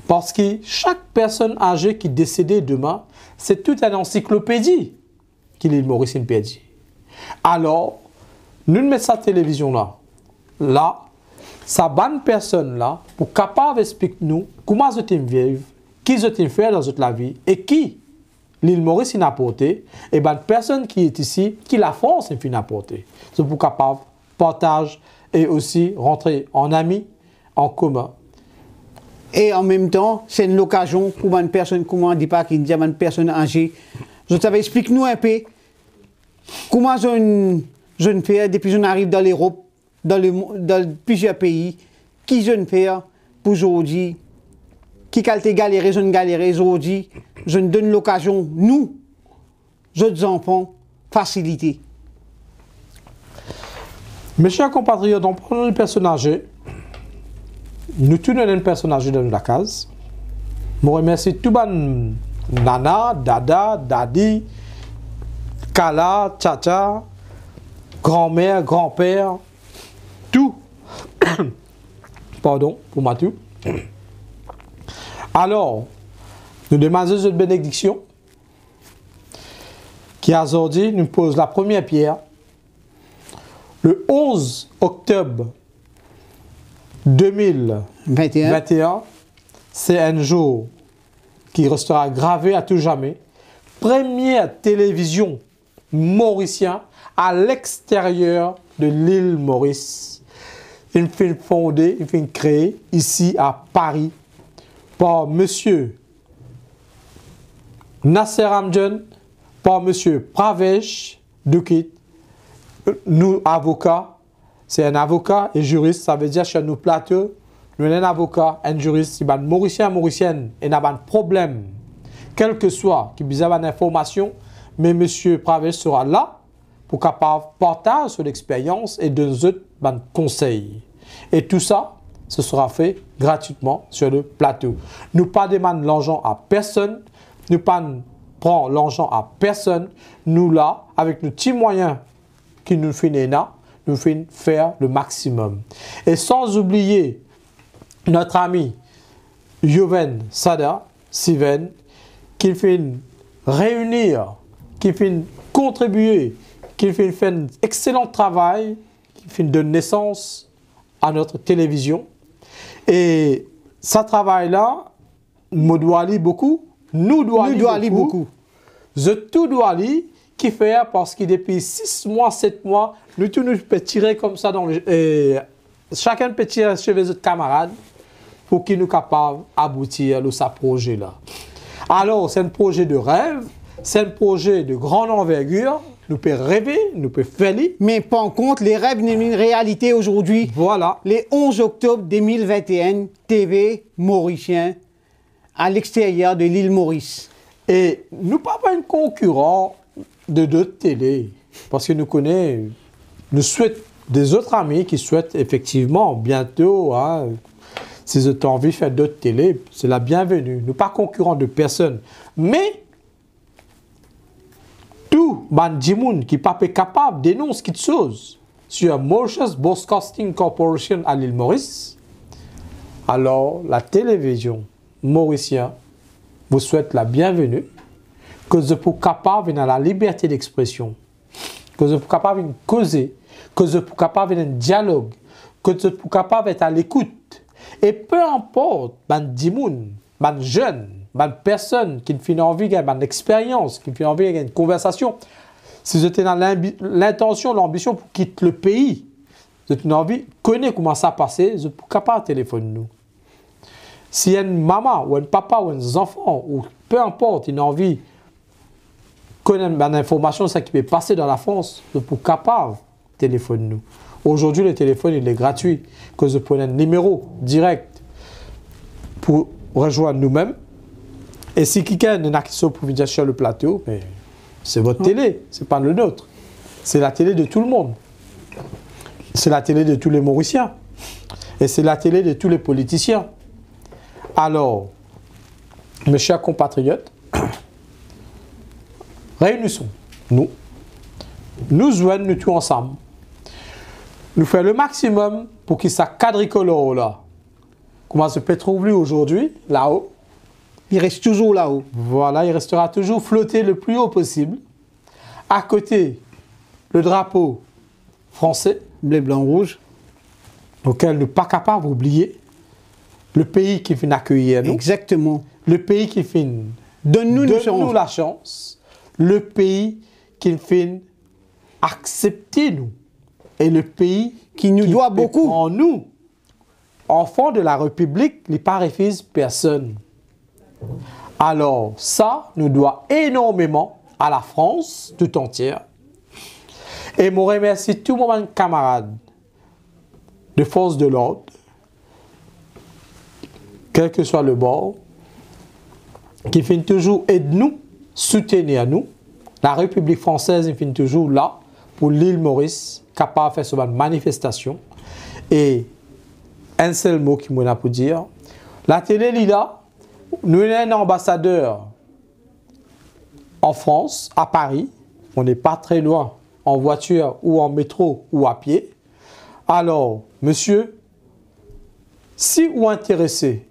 parce que chaque personne âgée qui est décédée demain, c'est toute une encyclopédie qu'il est Maurice Impédi. Alors, nous mettons cette télévision-là, sa bonne personne-là, pour capable d'expliquer nous comment je t'aime vivre, qui je t'aime faire dans la vie, et qui l'île Maurice a apporté, et bien personne qui est ici, qui la France a apporté. C'est pour capable partage et aussi rentrer en amis, en commun. Et en même temps, c'est une occasion pour une personne, comment on dit pas, qui dit une personne âgée. Je t'avais expliqué nous un peu comment je fais depuis que j'arrive dans l'Europe, dans plusieurs pays, qui je fais pour aujourd'hui, qui qualité galéré, je ne galéré aujourd'hui, je ne donne l'occasion, nous, jeunes enfants, facilité. Mes chers compatriotes, on prend une personne âgée. Nous tous une personne âgée dans la case. Je remercie tout le monde, nana, dada, dadi, kala, tcha, grand-mère, grand-père, tout. Pardon pour ma tout. Alors, nous demandons une bénédiction qui aujourd'hui nous pose la première pierre. Le 11 octobre 2021, c'est un jour qui restera gravé à tout jamais. Première télévision mauricienne à l'extérieur de l'île Maurice. Une film fondée, une film créée ici à Paris par monsieur Nasser Amdjan, par monsieur Pravesh Dukit, nous avocats. C'est un avocat et juriste, ça veut dire chez nous plateau, nous sommes un avocat, un juriste, si un Mauricien, Mauricienne, et n'a pas de problème, quel que soit, qui besoin d'informations, mais M. Pravesh sera là pour capable partager sur l'expérience et de nous conseils. Et tout ça, ce sera fait gratuitement sur le plateau. Nous pas demandons l'argent à personne, nous pas prend l'argent à personne, nous là, avec nos petits moyens qui nous finissent là, nous faisons faire le maximum. Et sans oublier notre ami Yoven Sada, Siven, qui fait réunir, qui fait contribuer, qui fait faire un excellent travail, qui fait de naissance à notre télévision. Et ce travail-là, nous doit aller beaucoup, nous doit aller beaucoup. Je tout dois aller, qui fait parce que depuis 6 mois, 7 mois, nous tous nous peut tirer comme ça dans chacun peut tirer chez les autres camarades pour qu'ils nous capables d'aboutir à ce projet-là. Alors, c'est un projet de rêve, c'est un projet de grande envergure. Nous pouvons rêver, nous pouvons faire. Mais pas en compte, les rêves sont une réalité aujourd'hui. Voilà. Les 11 octobre 2021, TV mauricien à l'extérieur de l'île Maurice. Et nous ne sommes pas un concurrent de d'autres télés. Parce que nous connaissons, nous souhaitons des autres amis qui souhaitent effectivement bientôt, si vous avez envie de faire d'autres télés, c'est la bienvenue. Nous ne sommes pas concurrents de personne. Mais tout Bandimoun qui pas capable dénonce quelque chose sur Mauritius Broadcasting Corporation à l'île Maurice, alors la télévision mauricienne vous souhaite la bienvenue, que vous êtes capable de la liberté d'expression, que vous êtes capable de causer, que vous êtes capable de dialogue, que vous êtes capable d'être à l'écoute. Et peu importe, Bandimoun, ban jeune, ban personne qui fait envie de ban expérience, qui fait envie de une conversation, si vous êtes dans l'intention, l'ambition pour quitter le pays, vous êtes envie, connaître comment ça passe, vous êtes capable de téléphoner nous. Si y a une maman ou un papa ou un enfant, ou peu importe, il a envie de connaître une information ça qui peut passer dans la France, vous êtes capable de téléphoner nous. Aujourd'hui, le téléphone il est gratuit, que vous prenez un numéro direct pour rejoindre nous-mêmes. Et si quelqu'un n'a qui sont pour venir sur le plateau, c'est votre télé, c'est pas le nôtre. C'est la télé de tout le monde. C'est la télé de tous les Mauriciens. Et c'est la télé de tous les politiciens. Alors, mes chers compatriotes, réunissons-nous. Nous joignons nous tous ensemble. Nous faisons le maximum pour qu'il soit quadricolore là. Comment se peut trouver aujourd'hui, là-haut? Il reste toujours là-haut. Voilà, il restera toujours flotté le plus haut possible. À côté, le drapeau français. Bleu, blanc, rouge. Auquel nous ne sommes pas capables d'oublier. Le pays qui vient accueillir nous. Exactement. Le pays qui vient donne-nous la chance. Le pays qui vient accepter nous. Et le pays qui nous doit beaucoup. En nous, enfants de la République, il ne refuse personne. Alors, ça nous doit énormément à la France tout entière. Et je remercie tous mes camarades de force de l'ordre, quel que soit le bord, qui finissent toujours aider nous, soutenir nous. La République française finit toujours là pour l'île Maurice, capable de faire cette manifestation. Et un seul mot qui m'a pour dire, la télé là, nous avons un ambassadeur en France, à Paris, on n'est pas très loin, en voiture ou en métro ou à pied. Alors, monsieur, si vous êtes intéressé,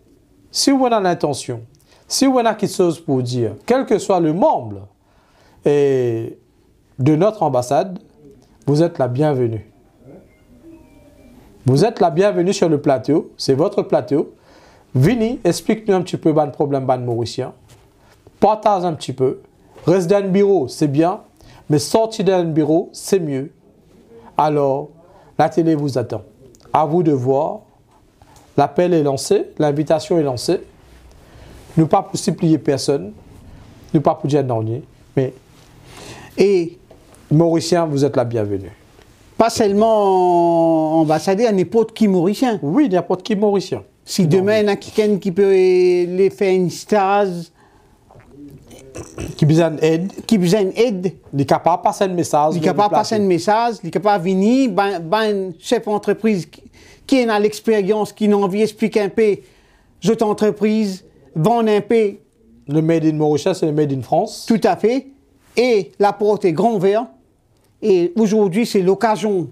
si vous avez l'intention, si vous avez quelque chose pour dire, quel que soit le membre de notre ambassade, vous êtes la bienvenue. Vous êtes la bienvenue sur le plateau, c'est votre plateau. Venez, explique-nous un petit peu le problème ban mauricien. Partage un petit peu. Reste dans le bureau, c'est bien, mais sortir d'un bureau, c'est mieux. Alors, la télé vous attend. À vous de voir. L'appel est lancé, l'invitation est lancée. Nous pas pour supplier personne, nous pas pour dire non, mais et Mauriciens, vous êtes la bienvenue. Pas seulement ambassadeur, n'importe qui Mauricien. Oui, n'importe qui Mauricien. Si demain il y a quelqu'un qui peut les faire une stage, qui besoin d'aide, il est capable de passer un message. Il est capable de passer un message, il est capable de venir, ben chef d'entreprise qui a l'expérience, qui a envie d'expliquer un peu, cette entreprise, vendre un peu. Le Made in Mauritius, c'est le Made in France. Tout à fait. Et la porte est grand ouverte. Et aujourd'hui, c'est l'occasion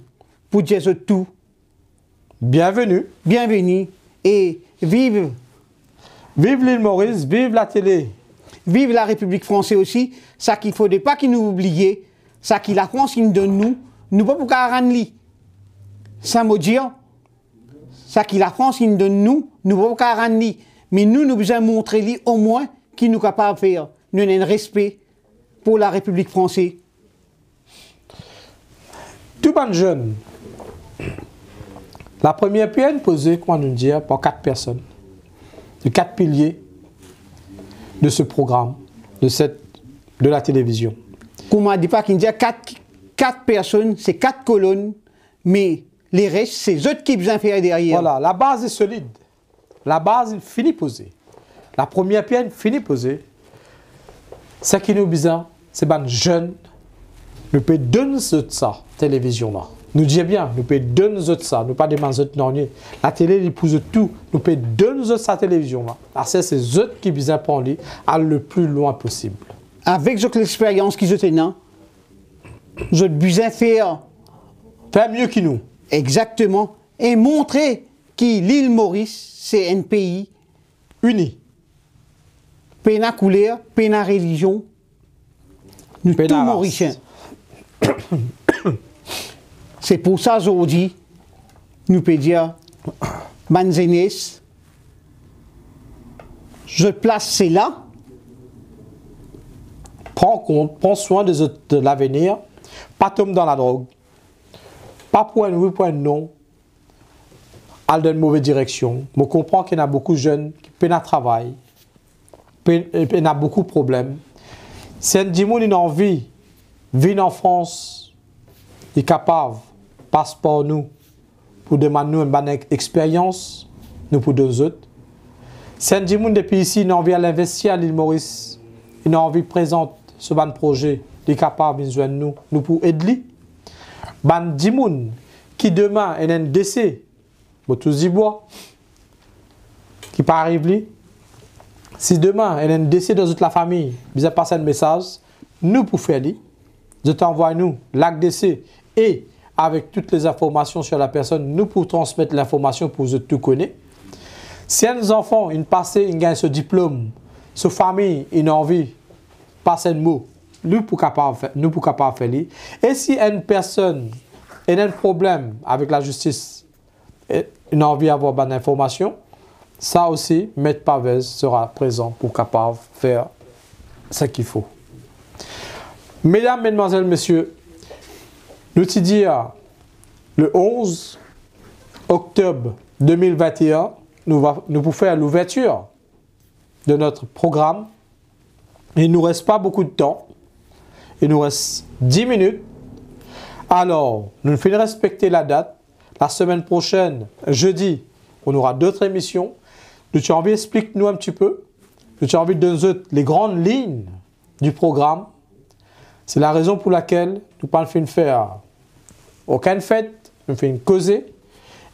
pour dire tout. Bienvenue. Bienvenue. Et vive. Vive l'île Maurice, vive la télé. Vive la République française aussi. Ça qu'il ne faudrait pas qu'ils nous oublient. Ça qu'il la France qui nous donne nous. Nous pas pour qu'à ça me dire. Ça qu'il la France qui nous donne nous. Nous pas pour qu'à mais nous devons montrer au moins qu'il nous est capable de faire. Nous avons un respect pour la République française. Tout bon jeune. La première pierre posée, comment nous dire, par 4 personnes. De 4 piliers de ce programme, de la télévision. Comme on dit pas qu'il y a 4 personnes, c'est 4 colonnes, mais les restes, c'est eux qui besoin faire derrière. Voilà, la base est solide. La base finit posée. La première pierre finit posée. Ce qui nous besoin, c'est que les jeunes nous pouvons donner ça, télévision là. Nous disons bien, nous pouvons donner ça, nous pas demander non. La télé, il pousse tout, nous pouvons donner ça, télévision là. Alors c'est eux qui besoin prendre aller le plus loin possible. Avec l'expérience qu'ils ont, je besoin faire mieux que nous. exactement et montrer que l'île Maurice, c'est un pays Uni. Pena couleur, pena religion, nous Pena tous race. Mauriciens. C'est pour ça aujourd'hui, nous pouvons dire, Banzenes, je place c'est là. Prends soin de l'avenir, pas tomber dans la drogue, pas pour un oui, pour un non, aller dans une mauvaise direction. Je comprends qu'il y a beaucoup de jeunes qui peinent à travailler, il y a beaucoup de problèmes. Si un dimanche a envie de venir en France, il est capable, passe par nous, pour demander nous une bonne expérience, nous pour deux autres. Si un dimanche depuis ici, il a envie d'investir à l'île Maurice, il a envie de présenter ce bon projet, il est capable de joindre nous pour aider. Ban Dimoun qui demain est un décès, tous y bois, qui pas arrive. Si demain il y a un décès dans toute la famille, vous avez passé un message, nous pour faire lui, je t'envoie nous l'acte décès et avec toutes les informations sur la personne, nous pour transmettre l'information pour que tout connaître. Si un enfant, ils passent, ils gagnent ce diplôme, ce famille, ils ont envie passer un mot, nous pour capable faire lui. Et si une personne a un problème avec la justice, il a envie d'avoir bonne information, ça aussi, Maître Pavez sera présent pour capable faire ce qu'il faut. Mesdames, Mesdemoiselles, Messieurs, nous te dire le 11 octobre 2021, nous pouvons faire l'ouverture de notre programme. Il ne nous reste pas beaucoup de temps. Il nous reste 10 minutes. Alors, nous devons respecter la date. La semaine prochaine, jeudi, on aura d'autres émissions. Nous avons envie d'expliquer-nous un petit peu. Nous avons envie de donner les grandes lignes du programme. C'est la raison pour laquelle nous ne pouvons pas faire aucune fête, nous faisons une causée.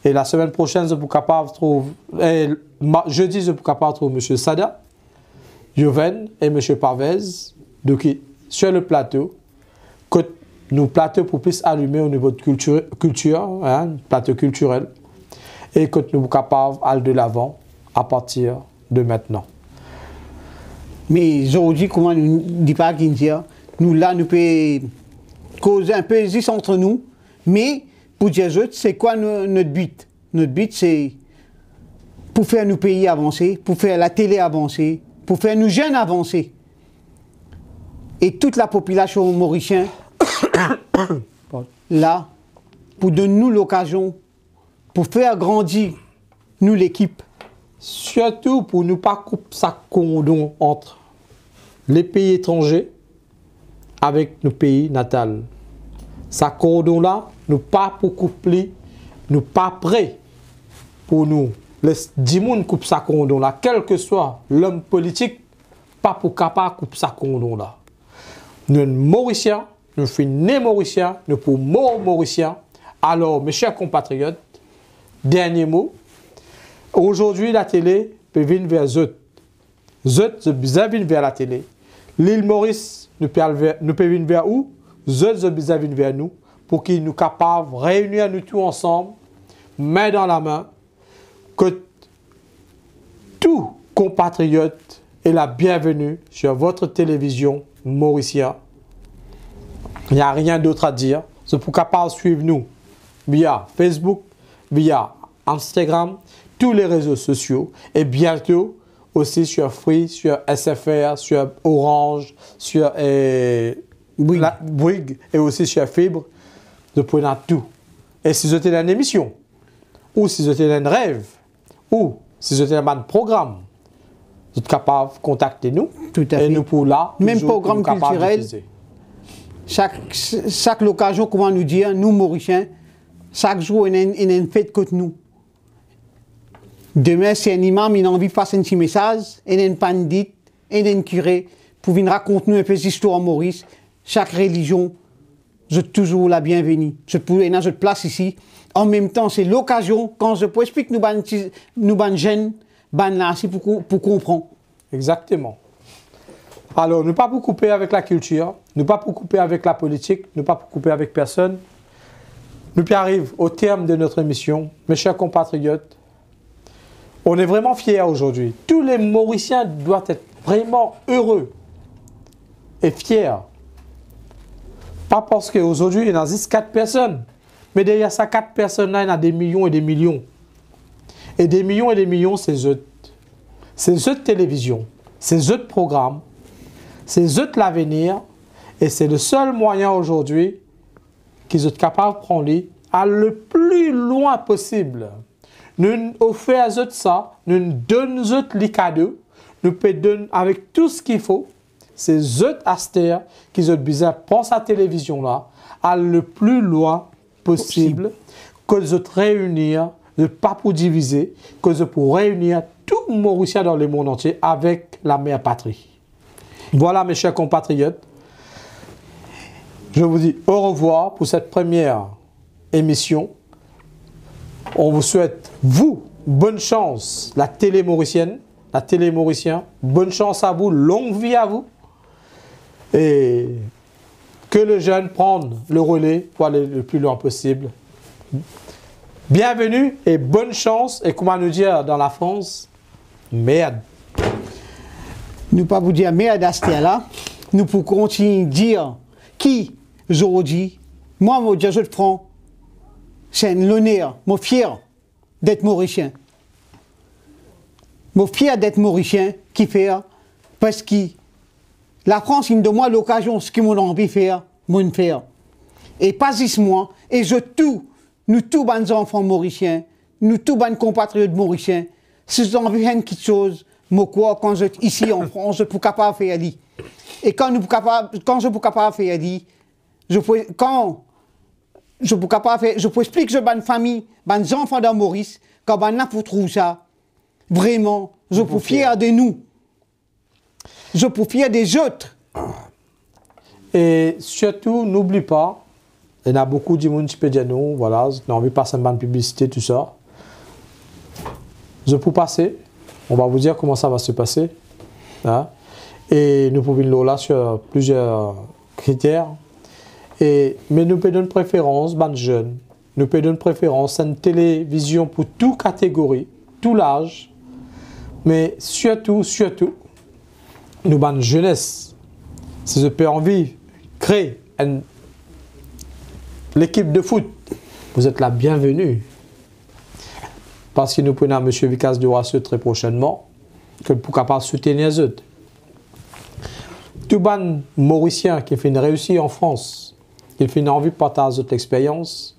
Et la semaine prochaine, je suis capable de trouver, jeudi, je suis capable de trouver M. Sada, Joven et M. Pavez, donc sur le plateau, que nous plateau pour plus allumer au niveau de culture, plateau culturel, et que nous sommes capables d'aller de l'avant à partir de maintenant. Mais aujourd'hui, comment nous dit pas qu'il dire, nous là, nous pouvons causer un peu juste entre nous, mais pour dire c'est quoi notre but? Notre but, c'est pour faire nos pays avancer, pour faire la télé avancer, pour faire nos jeunes avancer. Et toute la population mauricienne, là, pour donner nous l'occasion, pour faire grandir nous l'équipe. Surtout pour ne pas couper sa cordon entre les pays étrangers avec nos pays natals. Sa cordon là, nous pas pour couper, nous pas prêts pour nous. Les 10 personnes coupent sa cordon là, quel que soit l'homme politique, pas pour capable couper sa cordon là. Nous sommes Mauriciens, nous sommes nés Mauriciens, nous sommes morts Mauriciens. Alors, mes chers compatriotes, dernier mot. Aujourd'hui, la télé peut venir vers Zut. Zut, je venir vers la télé. L'île Maurice, nous peut venir vers où? Zut, je venir vers nous, pour qu'ils nous capables de réunir nous tous ensemble, main dans la main, que tout compatriote est la bienvenue sur votre télévision mauricienne. Il n'y a rien d'autre à dire. C'est pour capable suivre nous via Facebook, via Instagram, tous les réseaux sociaux et bientôt aussi sur Free, sur SFR, sur Orange, sur Bouygues et aussi sur Fibre. De prendre tout. Et si vous avez une émission, ou si vous avez un rêve, ou si vous avez un programme, vous êtes capable de contacter nous. Tout à fait. Et nous pour là, même programme culturel. Chaque occasion, comment nous dire, nous Mauriciens, chaque jour, il y a une fête contre nous. Demain, si un imam il a envie de passer un petit message, il y a une pandite, il y a un curé, pour venir raconter nous un peu d'histoire en Maurice. Chaque religion, je suis toujours la bienvenue. Je te place ici. En même temps, c'est l'occasion, quand je peux expliquer nous ban jeunes, ban là, pour comprendre. Exactement. Alors, ne pas vous couper avec la culture, ne pas vous couper avec la politique, ne pas vous couper avec personne. Nous arrivons au terme de notre émission. Mes chers compatriotes, on est vraiment fiers aujourd'hui. Tous les Mauriciens doivent être vraiment heureux et fiers. Pas parce qu'aujourd'hui, il y en a juste 4 personnes. Mais derrière ces 4 personnes-là, il y en a des millions et des millions. Et des millions, c'est eux. C'est eux de télévision. C'est eux de programme. C'est eux de l'avenir. Et c'est le seul moyen aujourd'hui qu'ils sont capables de prendre à le plus loin possible. Nous offrons eux ça. Nous donnons eux les cadeaux. Nous pouvons avec tout ce qu'il faut. C'est eux astères qui ont besoin de penser à la télévision là, à le plus loin possible, que je réunir, de pas pour diviser, que je pour réunir tout Mauricien dans le monde entier avec la mère patrie. Voilà mes chers compatriotes. Je vous dis au revoir pour cette première émission. On vous souhaite, vous, bonne chance, la télé mauricienne, la télé mauricien, bonne chance à vous, longue vie à vous. Et que le jeune prenne le relais pour aller le plus loin possible. Bienvenue et bonne chance. Et comment nous dire dans la France, merde. Nous pas vous dire merde à ce là. Nous pouvons continuer de dire qui, aujourd'hui, moi, mon Dieu, je te prends. C'est un honneur, moi fier d'être mauricien. Moi fier d'être mauricien qui fait, parce que la France, il me donne moi l'occasion, ce qu'ils m'ont envie de faire, moi de faire. Et pas juste moi, et nous tous les enfants mauriciens, nous tous les compatriotes mauriciens, si vous avez envie de quelque chose, moi quoi, quand je suis ici en France, je peux capable de faire. Et quand je peux capable de faire, je peux expliquer à une famille, aux enfants de Maurice, quand on a pour trouver ça, vraiment, je peux fier de nous. Je peux fier des autres. Et surtout, n'oublie pas, il y a beaucoup de monde qui peut dire non, voilà, on a envie de passer une publicité, tout ça. Je peux passer, on va vous dire comment ça va se passer. Hein? Et nous pouvons le là sur plusieurs critères. Mais nous pouvons donner préférence aux jeunes. Nous pouvons donner préférence à une télévision pour toute catégorie, tout l'âge. Mais surtout, nous avons une jeunesse. Si je peux envie créer l'équipe de foot, vous êtes la bienvenue. Parce que nous prenons M. Vicas de Roisseux très prochainement, que pour capable soutenir les autres. Tout ban Mauricien qui fait une réussite en France, qui fait une envie de partager votre expérience,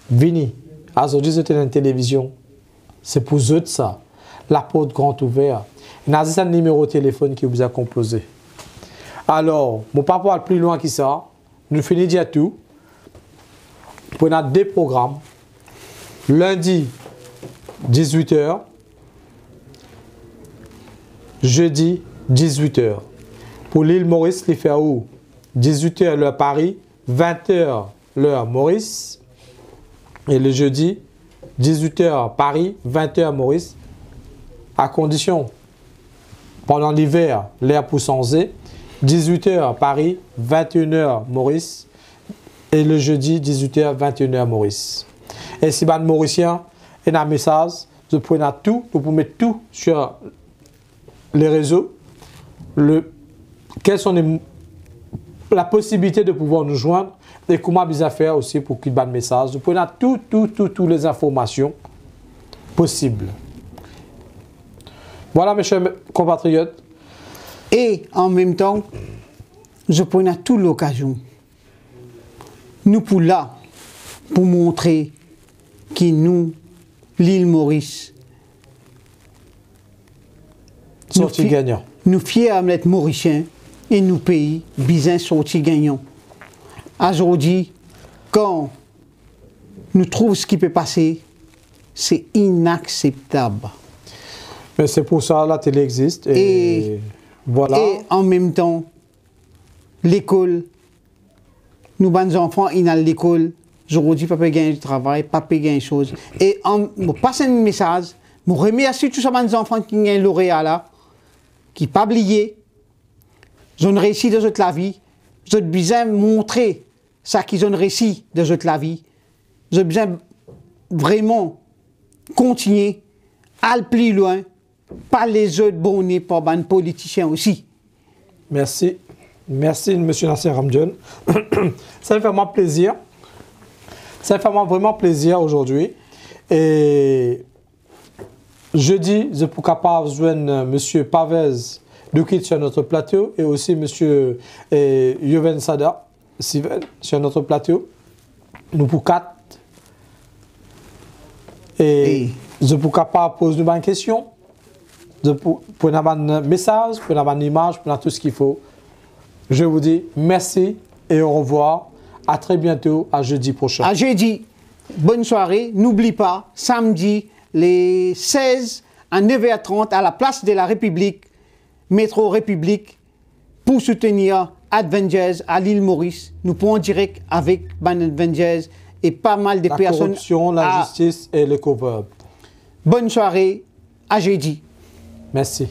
venez. Aujourd'hui, vous êtes dans la télévision. C'est pour eux ça. La porte grande ouverte. Il y a un numéro de téléphone qui vous a composé. Alors, mon papa va plus loin que ça. Nous finissons déjà tout. On a 2 programmes. Lundi, 18h. Jeudi, 18h. Pour l'île Maurice, les fait où 18h l'heure Paris, 20h l'heure Maurice. Et le jeudi, 18h Paris, 20h Maurice. À condition, pendant l'hiver, l'air pousse en Z. 18h Paris, 21h Maurice. Et le jeudi, 18h, 21h Maurice. Et si vous Mauricien, il y a un message, vous pouvez mettre tout, vous pouvez mettre tout sur les réseaux. Quelles sont la possibilité de pouvoir nous joindre et comment vous faire aussi pour qu'il y ait un message. Vous pouvez mettre toutes les informations possibles. Voilà mes chers compatriotes. Et en même temps, je prends toute l'occasion. Nous pour là, pour montrer que nous, l'île Maurice, sorti gagnant. Nous fiers d'être Mauriciens et nous pays, bien sorti gagnant. Aujourd'hui, quand nous trouvons ce qui peut passer, c'est inacceptable. Mais c'est pour ça que la télé existe. Et voilà. Et en même temps, l'école, nous, bons enfants, ils ont l'école. Aujourd'hui, papa gagne du travail, papa gagne des choses. Et je passe un message, je remercie tous ces enfants qui gagnent lauréat là, qui ne pas oublier, Ils ont réussi de la vie. Ils ont besoin de montrer ça qu'ils ont réussi de la vie. Ils ont besoin de vraiment continuer à aller plus loin, pas les autres bonnets par les politiciens aussi. Merci. Merci, M. Nasser Ramdjon. Ça me fait vraiment plaisir. Ça me fait vraiment plaisir aujourd'hui. Et jeudi, je suis capable de joindre M. Pavez Dukit sur notre plateau et aussi M. Yoven Sada sur notre plateau. Nous pour 4. Et je suis capable de poser une question, pour avoir un message, pour avoir une image, pour tout ce qu'il faut. Je vous dis merci et au revoir. À très bientôt, à jeudi prochain. À jeudi. Bonne soirée. N'oublie pas, samedi, les 16 à 9h30 à la place de la République, métro République, pour soutenir Avengers à l'île Maurice. Nous pouvons direct avec Avengers et pas mal de personnes. La corruption, la justice et le couvre-feu. Bonne soirée. À jeudi. Merci.